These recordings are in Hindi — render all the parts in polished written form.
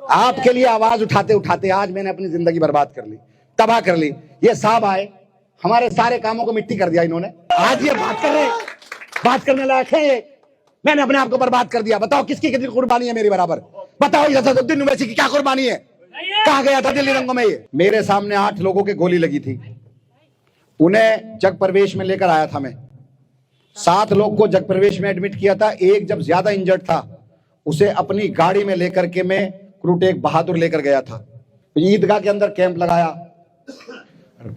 आपके लिए आवाज उठाते उठाते आज मैंने अपनी जिंदगी बर्बाद कर ली, तबाह कर ली। ये साहब आए, हमारे सारे कामों को मिट्टी कर दिया इन्होंने। आज ये बात कर रहे हैं, बात करने लायक है ये? मैंने अपने आप को बर्बाद कर दिया। बताओ किसकी कितनी कुर्बानी है मेरी बराबर? बताओ असदुद्दीन ओवैसी की क्या कुर्बानी है? कहा गया था दिल्ली रंगों में? ये मेरे सामने 8 लोगों के गोली लगी थी, उन्हें जग प्रवेश में लेकर आया था मैं। 7 लोग को जग प्रवेश में एडमिट किया था। एक जब ज्यादा इंजर्ड था उसे अपनी गाड़ी में लेकर के मैं क्रू टेक बहादुर लेकर गया था। ईदगाह के अंदर कैंप लगाया।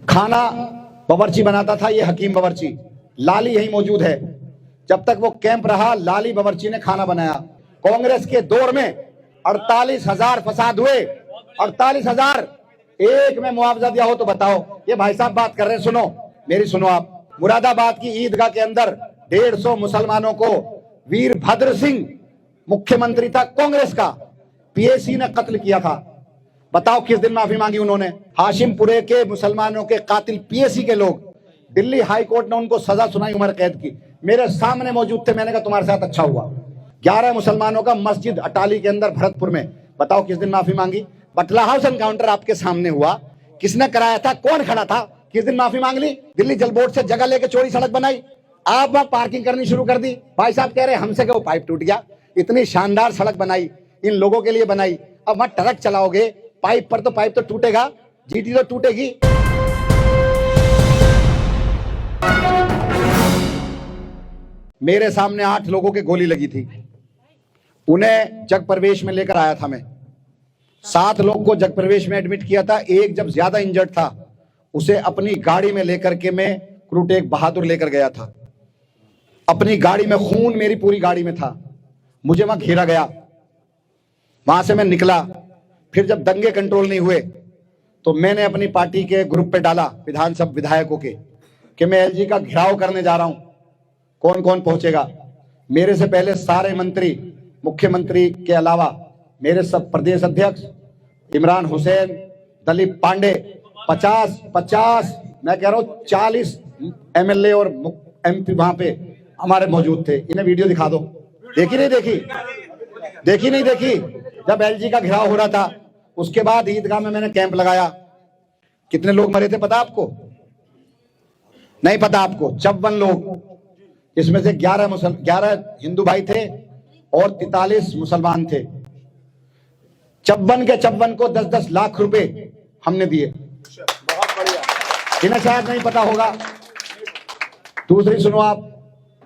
खाना बावर्ची बनाता था ये हकीम बावर्ची, लाली यही मौजूद है। जब तक वो कैंप रहा लाली बावर्ची ने खाना बनाया। कांग्रेस के दौर में 48,000 फसाद हुए, 48,000। एक में मुआवजा दिया हो तो बताओ। ये भाई साहब बात कर रहे हैं, सुनो मेरी, सुनो आप। मुरादाबाद की ईदगाह के अंदर 150 मुसलमानों को वीरभद्र सिंह मुख्यमंत्री था कांग्रेस का, पीएसी ने कत्ल किया था। बताओ किस दिन माफी मांगी उन्होंने? हाशिमपुरे के मुसलमानों के कातिल पीएसी के लोग, दिल्ली हाई कोर्ट ने उनको सजा सुनाई उम्र कैद की। मेरे सामने मौजूद थे, मैंने कहा तुम्हारे साथ अच्छा हुआ। 11 मुसलमानों का मस्जिद अटाली के अंदर भरतपुर में, बताओ किस दिन माफी मांगी? बटला हाउस एनकाउंटर आपके सामने हुआ, किसने कराया था? कौन खड़ा था? किस दिन माफी मांग ली? दिल्ली जल बोर्ड से जगह लेके चौड़ी सड़क बनाई, आप वहां पार्किंग करनी शुरू कर दी। भाई साहब कह रहे हमसे कि वो पाइप टूट गया। इतनी शानदार सड़क बनाई, इन लोगों के लिए बनाई, अब वहां ट्रक चलाओगे पाइप पर तो पाइप तो टूटेगा, जीटी तो टूटेगी। मेरे सामने 8 लोगों के गोली लगी थी, उन्हें जग प्रवेश में लेकर आया था मैं। 7 लोग को जग प्रवेश में एडमिट किया था। एक जब ज्यादा इंजर्ड था उसे अपनी गाड़ी में लेकर के मैं क्रू टेक बहादुर लेकर गया था। अपनी गाड़ी में खून मेरी पूरी गाड़ी में था। मुझे वहां घेरा गया, वहां से मैं निकला। फिर जब दंगे कंट्रोल नहीं हुए तो मैंने अपनी पार्टी के ग्रुप पे डाला विधानसभा विधायकों के कि मैं एलजी का घेराव करने जा रहा हूं, कौन कौन पहुंचेगा? मेरे से पहले सारे मंत्री, मुख्यमंत्री के अलावा मेरे सब प्रदेश अध्यक्ष इमरान हुसैन, दलीप पांडे, 50 मैं कह रहा हूं 40 एमएलए और एमपी वहां पे हमारे मौजूद थे। इन्हें वीडियो दिखा दो। देखी नहीं देखी? देखी नहीं देखी? जब एलजी का घेराव हो रहा था उसके बाद ईदगाह में मैंने कैंप लगाया। कितने लोग मरे थे पता आपको? नहीं पता आपको? 54 लोग, इसमें से 11 हिंदू भाई थे और 43 मुसलमान थे। 54 के 54 को 10-10 लाख रुपए हमने दिए। बहुत बढ़िया, इन्हें शायद नहीं पता होगा। दूसरी सुनो आप,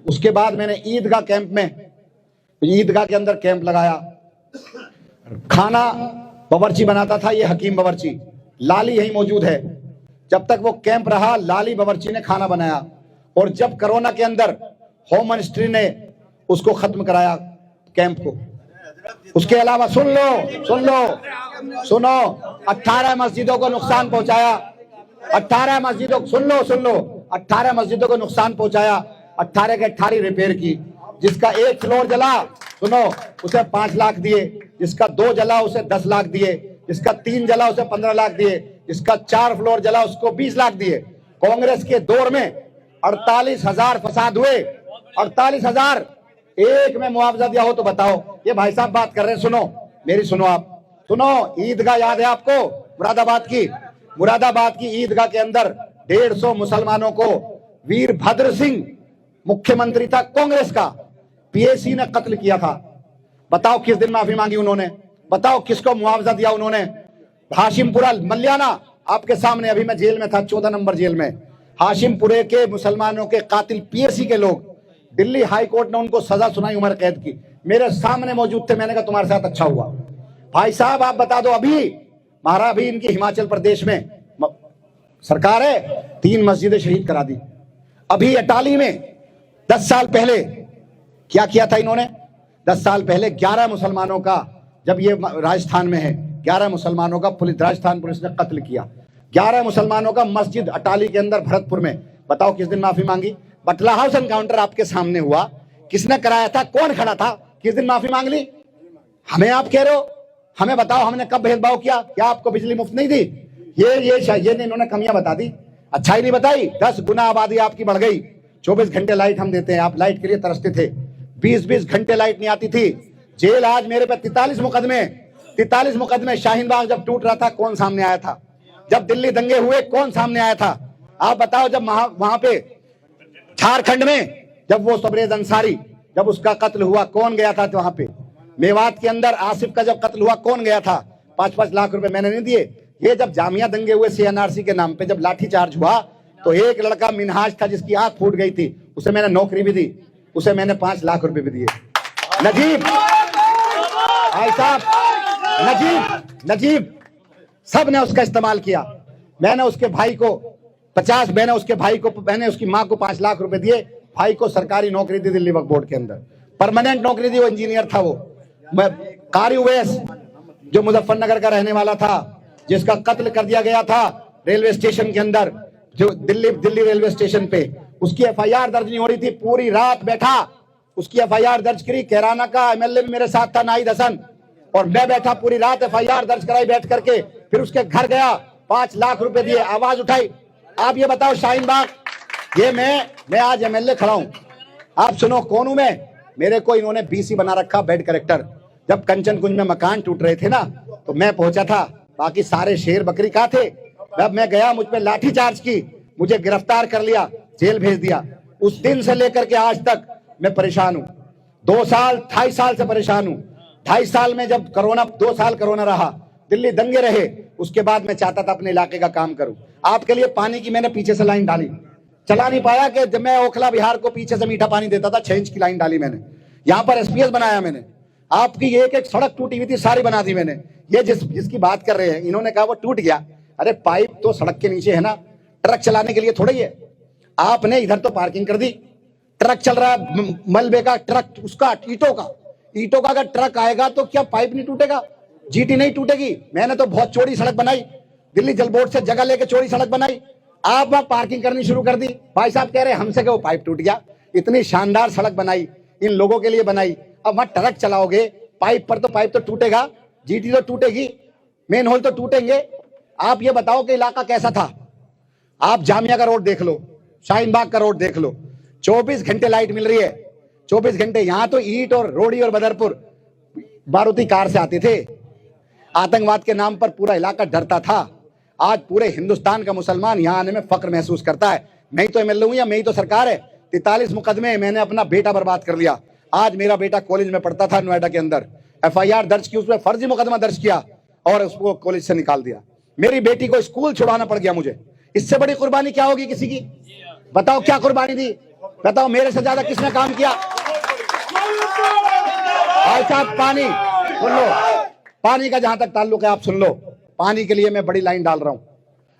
उसके बाद मैंने ईदगाह कैंप में, ईदगाह के अंदर कैंप लगाया। खाना बावर्ची बनाता था ये हकीम बावर्ची, लाली यही मौजूद है। जब तक वो कैंप रहा लाली बावर्ची ने खाना बनाया। और जब कोरोना के अंदर होम मिनिस्ट्री ने उसको खत्म कराया कैंप को। उसके अलावा सुन लो, सुनो, 18 मस्जिदों को नुकसान पहुंचाया। 18 मस्जिदों, सुन लो, 18 मस्जिदों को नुकसान पहुंचाया। 18 के 18 रिपेयर की। जिसका 1 फ्लोर जला, सुनो, उसे 5 लाख दिए। जिसका 2 जला उसे 10 लाख दिए। जिसका 3 जला उसे 15 लाख दिए। जिसका 4 फ्लोर जला उसको 20 लाख दिए। कांग्रेस के दौर में 48,000 फसाद हुए, 48,000। एक में मुआवजा दिया हो तो बताओ। ये भाई साहब बात कर रहे हैं, सुनो मेरी, सुनो आप, सुनो। ईदगाह याद है आपको? मुरादाबाद की ईदगाह के अंदर 150 मुसलमानों को वीरभद्र सिंह मुख्यमंत्री था कांग्रेस का, पीएसी ने कत्ल किया था। बताओ किस दिन माफी मांगी उन्होंने? बताओ किसको मुआवजा दिया उन्होंने? हाशिमपुरा मल्याना आपके सामने, अभी मैं जेल में था, 14 नंबर जेल में। हाशिमपुरे के मुसलमानों के कातिल पीएसी के लोग, दिल्ली हाई कोर्ट ने उनको सजा सुनाई उम्र कैद की। मेरे सामने मौजूद थे, मैंने कहा तुम्हारे साथ अच्छा हुआ। भाई साहब आप बता दो, अभी इनकी हिमाचल प्रदेश में सरकार है, 3 मस्जिदें शहीद करा दी। अभी अटाली में 10 साल पहले क्या किया था इन्होंने? 10 साल पहले 11 मुसलमानों का, जब ये राजस्थान में है, 11 मुसलमानों का राजस्थान पुलिस ने कत्ल किया। 11 मुसलमानों का मस्जिद अटाली के अंदर भरतपुर में, बताओ किस दिन माफी मांगी? बटला हाउस एनकाउंटर आपके सामने हुआ, किसने कराया था? कौन खड़ा था? किस दिन माफी मांग ली? हमें आप कह रहे हो? हमें बताओ हमने कब भेदभाव किया? क्या आपको बिजली मुफ्त नहीं दी? ये इन्होंने कमियां बता दी, अच्छाई नहीं बताई। 10 गुना आबादी आपकी बढ़ गई। 24 घंटे लाइट हम देते हैं, आप लाइट के लिए तरसते थे। 20-20 घंटे लाइट नहीं आती थी। जेल आज मेरे पे 43 मुकदमे, 43 मुकदमे शाहीन बाग जब टूट रहा था कौन सामने आया था? जब दिल्ली दंगे हुए कौन सामने आया था? आप बताओ। जब वहां पे झारखंड में जब वो सबरेज अंसारी जब उसका कत्ल हुआ कौन गया था? तो वहां पे मेवात के अंदर आसिफ का जब कत्ल हुआ कौन गया था? 5-5 लाख रुपए मैंने नहीं दिए। ये जब जामिया दंगे हुए CNRC के नाम पे जब लाठीचार्ज हुआ तो एक लड़का मिनहाज था जिसकी आंख फूट गई थी, उसे मैंने नौकरी भी दी, उसे मैंने 5 लाख रुपए भी दिए। नजीब भाई साहब, नजीब सब ने उसका इस्तेमाल किया। मैंने उसके भाई को मैंने उसकी माँ को 5 लाख रुपए दिए। भाई को सरकारी नौकरी दी दिल्ली वक्फ बोर्ड के अंदर, परमानेंट नौकरी दी। वो इंजीनियर था। वो कारी उवैस जो मुजफ्फरनगर का रहने वाला था, जिसका कत्ल कर दिया गया था रेलवे स्टेशन के अंदर, जो दिल्ली रेलवे स्टेशन पे, उसकी FIR दर्ज नहीं हो रही थी। पूरी रात बैठा, उसकी FIR दर्ज करी। कैराना का MLA भी मेरे साथ था, नाहिद हसन, और मैं बैठा पूरी रात FIR दर्ज कराई बैठ करके। फिर उसके घर गया, 5 लाख रुपए दिए, आवाज उठाई। आप ये बताओ शाहीन बाग, ये मैं आज MLA खड़ा हूं। आप सुनो कौन हूं मैं? मेरे को इन्होंने BC बना रखा, बेड करेक्टर। जब कंचन कुंज में मकान टूट रहे थे ना, तो मैं पहुंचा था, बाकी सारे शेर बकरी कहां थे? जब मैं गया, मुझ पे लाठीचार्ज की, मुझे गिरफ्तार कर लिया, जेल भेज दिया। उस दिन से लेकर के आज तक मैं परेशान हूं। 2.5 साल से परेशान हूं। 2.5 साल में जब 2 साल कोरोना रहा, दिल्ली दंगे रहे, उसके बाद मैं चाहता था अपने इलाके का काम करूं। आपके लिए पानी की मैंने पीछे से लाइन डाली, चला नहीं पाया कि जब मैं ओखला बिहार को पीछे से मीठा पानी देता था, 6 इंच की लाइन डाली मैंने। यहां पर SPS बनाया मैंने। आपकी एक सड़क टूटी हुई थी, सारी बना दी मैंने। ये जिसकी बात कर रहे हैं, इन्होंने कहा वो टूट गया। अरे पाइप तो सड़क के नीचे है ना, ट्रक चलाने के लिए थोड़ा ही है। आपने इधर तो पार्किंग कर दी, ट्रक चल रहा है मलबे का, ट्रक उसका ईटों का अगर ट्रक आएगा तो क्या पाइप नहीं टूटेगा? GT नहीं टूटेगी? मैंने तो बहुत चौड़ी सड़क बनाई, दिल्ली जल बोर्ड से जगह लेके चौड़ी सड़क बनाई। आप वहां पार्किंग करनी शुरू कर दी। भाई साहब कह रहे हमसे कि वो पाइप टूट गया। इतनी शानदार सड़क बनाई, इन लोगों के लिए बनाई, अब वहां ट्रक चलाओगे, पाइप तो टूटेगा, GT तो टूटेगी, मेन होल तो टूटेंगे। आप ये बताओ कि इलाका कैसा था? आप जामिया का रोड देख लो, शाहीन बाग का रोड देख लो, 24 घंटे लाइट मिल रही है, 24 घंटे। यहां तो ईट और रोडी और बदरपुर मारुति कार से आते थे। आतंकवाद के नाम पर पूरा इलाका डरता था। आज पूरे हिंदुस्तान का मुसलमान यहां आने में फक्र महसूस करता है। मैं ही तो MLA हूं या मैं ही तो सरकार है? 43 मुकदमे, मैंने अपना बेटा बर्बाद कर लिया। आज मेरा बेटा कॉलेज में पढ़ता था नोएडा के अंदर, FIR दर्ज की, उसमें फर्जी मुकदमा दर्ज किया और उसको कॉलेज से निकाल दिया। मेरी बेटी को स्कूल छुड़ाना पड़ गया मुझे। इससे बड़ी कुर्बानी क्या होगी किसी की? बताओ क्या कुर्बानी दी? बताओ मेरे से ज्यादा किसने काम किया? भाई साहब पानी सुन लो, पानी का जहां तक ताल्लुक है आप सुन लो। पानी के लिए मैं बड़ी लाइन डाल रहा हूं,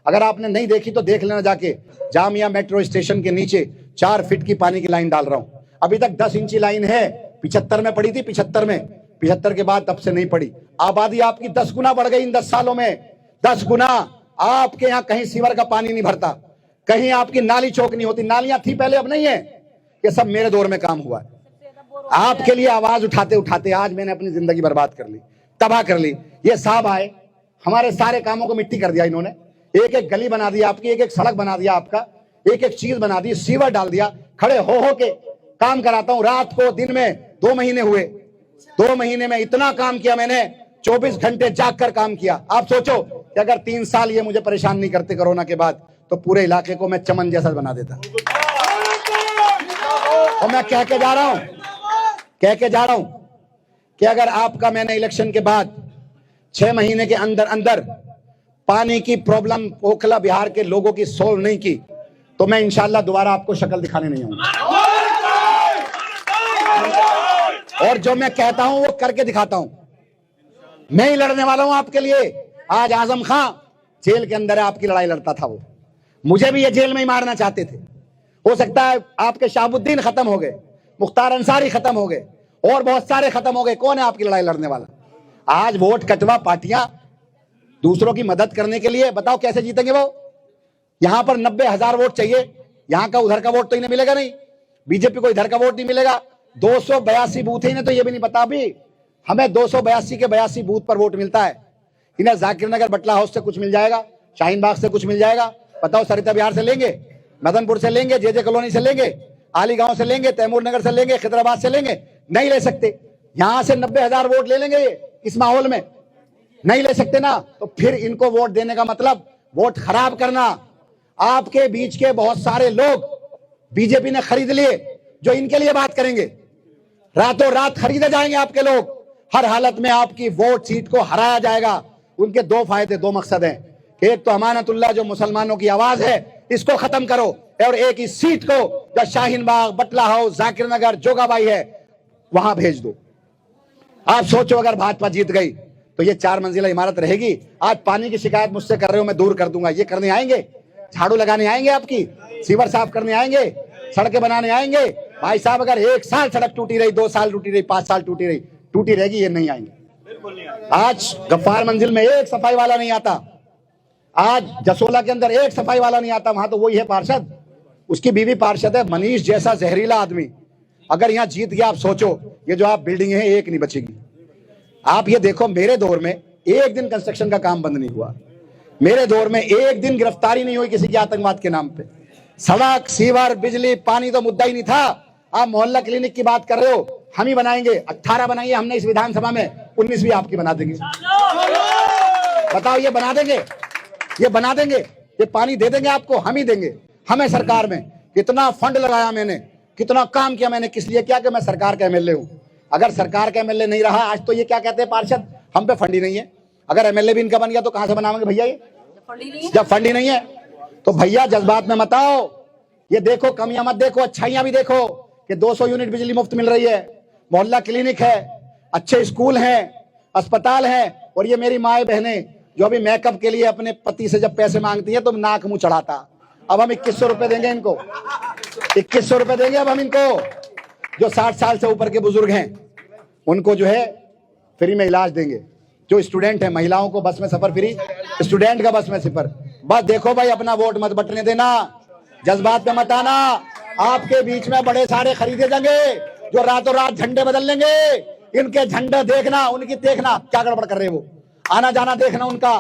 अगर आपने नहीं देखी तो देख लेना जाके। जामिया मेट्रो स्टेशन के नीचे 4 फीट की पानी की लाइन डाल रहा हूं। अभी तक 10 इंची लाइन है, 75 में पड़ी थी, 75 के बाद तब से नहीं पड़ी। आबादी आपकी 10 गुना बढ़ गई इन 10 सालों में, 10 गुना। आपके यहाँ कहीं सीवर का पानी नहीं भरता, कहीं आपकी नाली चौक नहीं होती। नालियां थी पहले, अब नहीं है। ये सब मेरे दौर में काम हुआ है। आपके लिए आवाज उठाते उठाते आज मैंने अपनी जिंदगी बर्बाद कर ली, तबाह कर ली। ये साहब आए, हमारे सारे कामों को मिट्टी कर दिया इन्होंने। एक एक गली बना दिया आपकी, एक एक सड़क बना दिया आपका, एक एक चीज बना दी, सीवर डाल दिया। खड़े हो के काम कराता हूं, रात को दिन में। 2 महीने हुए, 2 महीने में इतना काम किया मैंने, 24 घंटे जाग कर काम किया। आप सोचो कि अगर 3 साल ये मुझे परेशान नहीं करते कोरोना के बाद, तो पूरे इलाके को मैं चमन जैसा बना देता। और मैं कह के जा रहा हूं कि अगर आपका मैंने इलेक्शन के बाद 6 महीने के अंदर अंदर पानी की प्रॉब्लम ओखला बिहार के लोगों की सोल्व नहीं की, तो मैं इंशाल्लाह दोबारा आपको शक्ल दिखाने नहीं आऊंगा। और जो मैं कहता हूं वो करके दिखाता हूं। मैं ही लड़ने वाला हूं आपके लिए। आज आजम खां जेल के अंदर है, आपकी लड़ाई लड़ता था वो। मुझे भी ये जेल में ही मारना चाहते थे। हो सकता है आपके शाहबुद्दीन खत्म हो गए, मुख्तार अंसारी खत्म हो गए, और बहुत सारे खत्म हो गए। कौन है आपकी लड़ाई लड़ने वाला? आज वोट कटवा पार्टियां दूसरों की मदद करने के लिए, बताओ कैसे जीतेंगे वो? यहां पर 90,000 वोट चाहिए, यहां का उधर का वोट तो इन्हें मिलेगा नहीं। बीजेपी को इधर का वोट नहीं मिलेगा। 282 बूथ है, इन्हें तो ये भी नहीं पता अभी हमें 282 के 82 बूथ पर वोट मिलता है। इन्हें जाकिर नगर बटला हाउस से कुछ मिल जाएगा, शाहीन बाग से कुछ मिल जाएगा, बताओ सरिता बिहार से लेंगे, मदनपुर से लेंगे, JJ कॉलोनी से लेंगे, आली गांव से लेंगे, तैमूर नगर से लेंगे, खिदराबाद से लेंगे, नहीं ले सकते। यहां से 90,000 वोट ले लेंगे ये इस माहौल में। नहीं ले सकते ना, तो फिर इनको वोट देने का मतलब वोट खराब करना। आपके बीच के बहुत सारे लोग बीजेपी ने खरीद लिए जो इनके लिए बात करेंगे, रातों रात खरीदे जाएंगे आपके लोग। हर हालत में आपकी वोट सीट को हराया जाएगा। उनके दो फायदे, दो मकसद हैं कि एक तो अमानतुल्लाह जो मुसलमानों की आवाज है इसको खत्म करो, और एक इस सीट को जो शाहीन बाग, बटला हाउस, जाकिर नगर, जोगाबाई है वहां भेज दो। आप सोचो अगर भाजपा जीत गई तो ये 4 मंजिला इमारत रहेगी। आज पानी की शिकायत मुझसे कर रहे हो, मैं दूर कर दूंगा। ये करने आएंगे, झाड़ू लगाने आएंगे, आपकी सीवर साफ करने आएंगे, सड़कें बनाने आएंगे। भाई साहब अगर 1 साल सड़क टूटी रही, 2 साल टूटी रही, 5 साल टूटी रही, टूटी रहेगी, ये नहीं आएंगे। आज गफ्फार मंजिल में एक सफाई वाला नहीं आता, आज जसोला के अंदर एक सफाई वाला नहीं आता। वहां तो वही है पार्षद, उसकी बीवी पार्षद है, मनीष जैसा जहरीला आदमी। अगर यहां जीत गया, आप सोचो ये जो आप बिल्डिंग है एक नहीं बचेगी। आप ये देखो, मेरे दौर में एक दिन कंस्ट्रक्शन का काम बंद नहीं हुआ, मेरे दौर में एक दिन गिरफ्तारी नहीं हुई किसी की आतंकवाद के नाम पे। सड़क, सीवर, बिजली, पानी तो मुद्दा ही नहीं था। आप मोहल्ला क्लिनिक की बात कर रहे हो, हम ही बनाएंगे। 18 बनाइए हमने इस विधानसभा में, 19 भी आपकी बना देंगे। बताओ, ये बना देंगे, ये बना देंगे, ये पानी दे देंगे आपको, हम ही देंगे। हमें सरकार में कितना फंड लगाया मैंने, कितना काम किया मैंने, किस लिए किया कि मैं सरकार का एमएलए हूं। अगर सरकार का एमएलए नहीं रहा आज तो ये क्या कहते हैं पार्षद, हम पे फंड ही नहीं है। अगर एमएलए भी इनका बन गया तो कहां से बनाएंगे भैया ये, जब फंड ही नहीं है। तो भैया जज्बात में मत आओ, ये देखो कमियां मत देखो, अच्छाइयां भी देखो कि 200 यूनिट बिजली मुफ्त मिल रही है, मोहल्ला क्लिनिक है, अच्छे स्कूल हैं, अस्पताल है। और ये मेरी माए बहनें जो अभी मेकअप के लिए अपने पति से जब पैसे मांगती है तो नाक मुंह चढ़ाता, अब हम 2100 रुपए देंगे इनको, 2100 रुपए देंगे अब हम इनको। जो 60 साल से ऊपर के बुजुर्ग हैं उनको जो है फ्री में इलाज देंगे। जो स्टूडेंट है, महिलाओं को बस में सफर फ्री, स्टूडेंट का बस में सफर। बस देखो भाई, अपना वोट मत बटने देना, जज्बात में मत आना। आपके बीच में बड़े सारे खरीदे जाएंगे जो रातों रात झंडे बदल लेंगे। इनके झंडे देखना, उनकी देखना क्या गड़बड़ कर रहे हैं वो, आना जाना देखना उनका,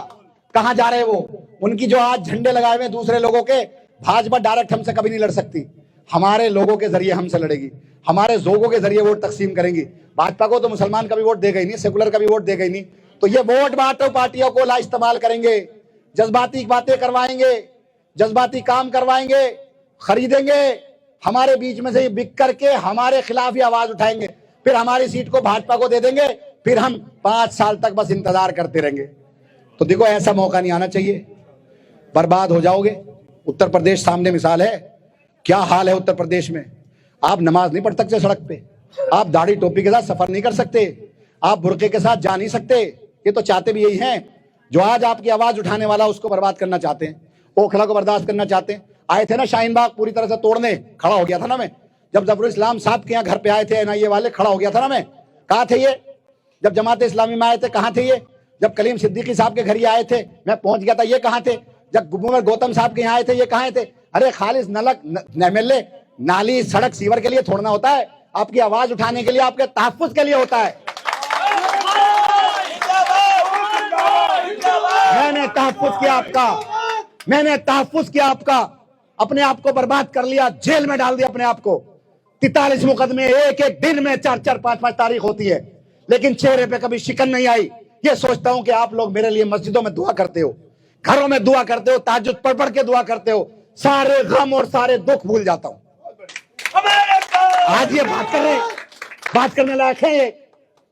कहां जा रहे हैं वो। उनकी जो आज झंडे लगाए हुए दूसरे लोगों के, भाजपा डायरेक्ट हमसे कभी नहीं लड़ सकती, हमारे लोगों के जरिए हमसे लड़ेगी, हमारे जोगों के जरिए वोट तकसीम करेंगी। भाजपा को तो मुसलमान का भी वोट देगा ही नहीं, सेकुलर का भी वोट देगा ही नहीं। तो ये वोट बांटो पार्टियों को ला इस्तेमाल करेंगे, जज्बाती बातें करवाएंगे, जज्बाती काम करवाएंगे, खरीदेंगे। हमारे बीच में से ये बिक करके हमारे खिलाफ ही आवाज उठाएंगे, फिर हमारी सीट को भाजपा को दे देंगे, फिर हम 5 साल तक बस इंतजार करते रहेंगे। तो देखो, ऐसा मौका नहीं आना चाहिए, बर्बाद हो जाओगे। उत्तर प्रदेश सामने मिसाल है, क्या हाल है उत्तर प्रदेश में। आप नमाज नहीं पढ़ सकते सड़क पे, आप दाढ़ी टोपी के साथ सफर नहीं कर सकते, आप बुर्के के साथ जा नहीं सकते। ये तो चाहते भी यही हैं, जो आज आपकी आवाज उठाने वाला उसको बर्बाद करना चाहते हैं, ओखला को बर्दाश्त करना चाहते हैं। आए थे ना शाहीन बाग पूरी तरह से तोड़ने, खड़ा हो गया था ना मैं, जब जफरुल इस्लाम साहब के यहाँ घर पे आए थे एनआईए वाले, खड़ा हो गया था ना मैं। कहाँ थे ये जब जमात इस्लामी में आए थे, कहाँ थे ये जब कलीम सिद्दीकी साहब के घर ये आए थे, मैं पहुंच गया था, ये कहाँ थे जब गुब्बर गौतम साहब के यहाँ आए थे, ये कहाँ थे। अरे खालिस नलक एमएलए नाली सड़क सीवर के लिए छोड़ना होता है, आपकी आवाज उठाने के लिए, आपके तहफ्फुज के लिए होता है। मैंने तहफ्फुज किया आपका, मैंने तहफ्फुज किया आपका, अपने आप को बर्बाद कर लिया, जेल में डाल दिया अपने आप को। 43 मुकदमे, एक एक दिन में 4-4, 5-5 तारीख होती है, लेकिन चेहरे पे कभी शिकन नहीं आई। ये सोचता हूं कि आप लोग मेरे लिए मस्जिदों में दुआ करते हो, घरों में दुआ करते हो, तहज्जुद पढ़ पढ़ के दुआ करते हो, सारे गम और सारे दुख भूल जाता हूं। आज ये बात करने लायक है ये।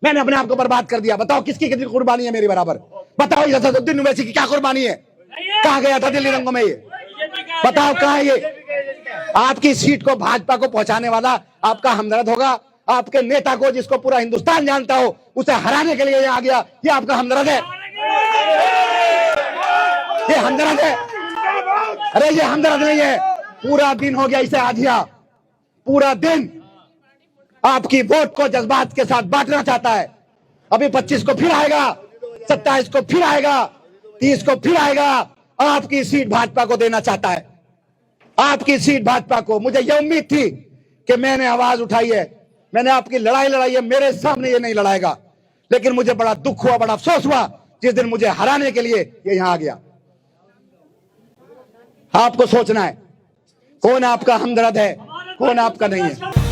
मैंने अपने आप को बर्बाद कर दिया। बताओ किसकी कितनी कुर्बानी है मेरी बराबर। बताओ ये असदुद्दीन ओवैसी की क्या कुर्बानी है, कहां गया था दिल्ली रंगों में ये, बताओ कहां है ये। आपकी सीट को भाजपा को पहुंचाने वाला आपका हमदर्द होगा, आपके नेता को जिसको पूरा हिंदुस्तान जानता हो उसे हराने के लिए ये आ गया, ये आपका हमदर्द है, ये हमदर्द है। अरे ये हमदर्द नहीं है, पूरा दिन हो गया इसे आधिया, पूरा दिन आपकी वोट को जज्बात के साथ बांटना चाहता है। अभी 25 को फिर आएगा, 27 को फिर आएगा, 30 को फिर आएगा, आपकी सीट भाजपा को देना चाहता है, आपकी सीट भाजपा को। मुझे यह उम्मीद थी कि मैंने आवाज उठाई है, मैंने आपकी लड़ाई लड़ाई है, मेरे सामने ये नहीं लड़ाएगा, लेकिन मुझे बड़ा दुख हुआ, बड़ा अफसोस हुआ जिस दिन मुझे हराने के लिए ये यहां आ गया। आपको सोचना है कौन आपका हमदर्द है, कौन आपका नहीं है।